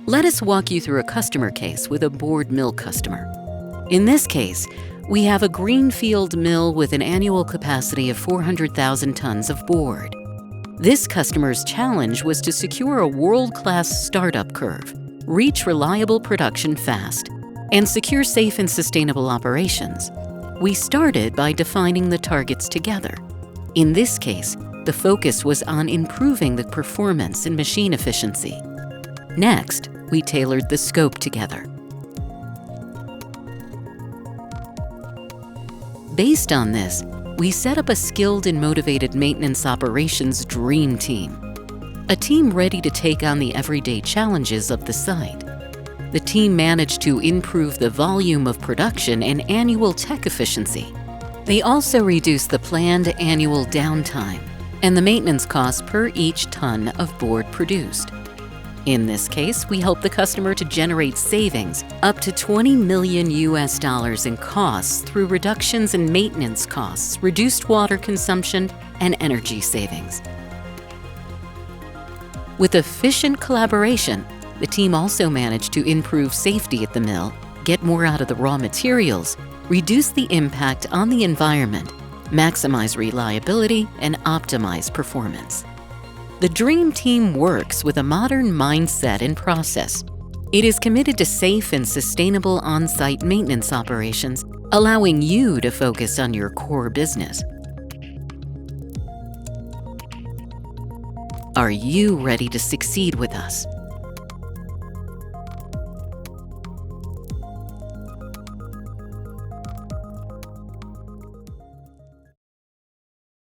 Let us walk you through a customer case with a board mill customer. In this case, we have a greenfield mill with an annual capacity of 400,000 tons of board. This customer's challenge was to secure a world-class startup curve, reach reliable production fast, and secure safe and sustainable operations. We started by defining the targets together. In this case, the focus was on improving the performance and machine efficiency. Next, we tailored the scope together. Based on this, we set up a skilled and motivated maintenance operations dream team, a team ready to take on the everyday challenges of the site. The team managed to improve the volume of production and annual tech efficiency. They also reduced the planned annual downtime and the maintenance costs per each ton of board produced. In this case, we helped the customer to generate savings up to $20 million in costs through reductions in maintenance costs, reduced water consumption, and energy savings. With efficient collaboration, the team also managed to improve safety at the mill, get more out of the raw materials, reduce the impact on the environment, maximize reliability, and optimize performance. The Dream Team works with a modern mindset and process. It is committed to safe and sustainable on-site maintenance operations, allowing you to focus on your core business. Are you ready to succeed with us?